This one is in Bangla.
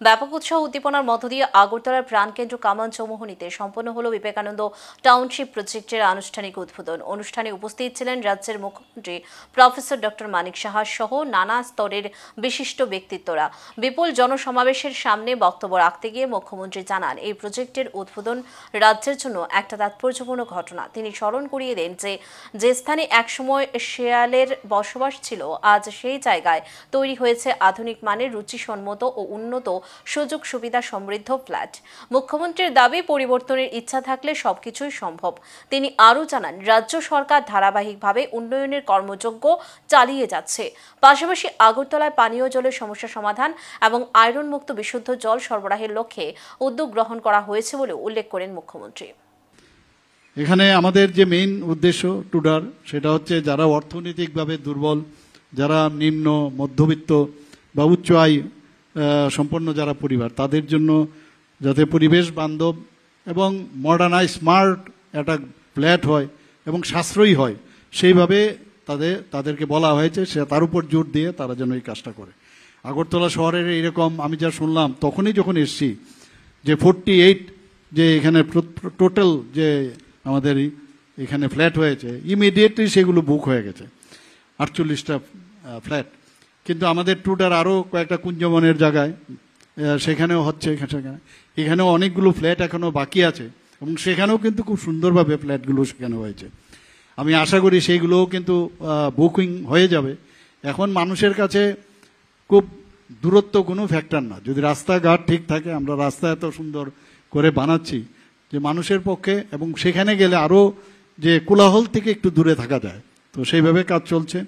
ব্যাপক উৎসাহ উদ্দীপনার মধ্য দিয়ে আগরতলার প্রাণকেন্দ্র কামান চৌমুহনীতে সম্পন্ন হল বিবেকানন্দ টাউনশিপ প্রজেক্টের আনুষ্ঠানিক উদ্বোধন। অনুষ্ঠানে উপস্থিত ছিলেন রাজ্যের মুখ্যমন্ত্রী প্রফেসর ডক্টর মানিক সাহা সহ নানা স্তরের বিশিষ্ট ব্যক্তিত্বরা। বিপুল জনসমাবেশের সামনে বক্তব্য রাখতে গিয়ে মুখ্যমন্ত্রী জানান, এই প্রজেক্টের উদ্বোধন রাজ্যের জন্য একটা তাৎপর্যপূর্ণ ঘটনা। তিনি স্মরণ করিয়ে দেন যে স্থানে একসময় শেয়ালের বসবাস ছিল, আজ সেই জায়গায় তৈরি হয়েছে আধুনিক মানের রুচিসম্মত ও উন্নত সুযোগ সুবিধা সমৃদ্ধ ফ্ল্যাট। মুখ্যমন্ত্রীর দাবি, পরিবর্তনের ইচ্ছা থাকলে সবকিছুই সম্ভব। তিনি আরও জানান, রাজ্য সরকার ধারাবাহিকভাবে উন্নয়নের কর্মযজ্ঞ চালিয়ে যাচ্ছে। পাশাপাশি আগরতলায় পানীয় জলের সমস্যা সমাধান এবং আয়রন মুক্ত বিশুদ্ধ জল সরবরাহের লক্ষ্যে উদ্যোগ গ্রহণ করা হয়েছে বলে উল্লেখ করেন মুখ্যমন্ত্রী। এখানে আমাদের যে মেইন উদ্দেশ্য টুডার, সেটা হচ্ছে যারা অর্থনৈতিকভাবে দুর্বল, যারা নিম্ন মধ্যবিত্ত বা উচ্চ আয় সম্পন্ন যারা পরিবার, তাদের জন্য যাতে পরিবেশ বান্ধব এবং মডার্নাইজ স্মার্ট একটা ফ্ল্যাট হয় এবং সাশ্রয়ী হয়, সেইভাবে তাদেরকে বলা হয়েছে। সে তার উপর জোর দিয়ে তারা যেন এই কাজটা করে। আগরতলা শহরের এরকম আমি যা শুনলাম তখনই যখন এসছি, যে 48 যে এখানে টোটাল যে আমাদের এখানে ফ্ল্যাট হয়েছে, ইমিডিয়েটলি সেগুলো বুক হয়ে গেছে 48টা ফ্ল্যাট। কিন্তু আমাদের টুডার আরও কয়েকটা কুঞ্জবনের জায়গায় সেখানেও হচ্ছে, এখানেও অনেকগুলো ফ্ল্যাট এখনও বাকি আছে এবং সেখানেও কিন্তু খুব সুন্দরভাবে ফ্ল্যাটগুলো সেখানে হয়েছে। আমি আশা করি সেইগুলোও কিন্তু বুকিং হয়ে যাবে। এখন মানুষের কাছে খুব দূরত্ব কোনো ফ্যাক্টর না, যদি রাস্তাঘাট ঠিক থাকে। আমরা রাস্তা এত সুন্দর করে বানাচ্ছি যে মানুষের পক্ষে, এবং সেখানে গেলে আরও যে কোলাহল থেকে একটু দূরে থাকা যায়, তো সেইভাবে কাজ চলছে।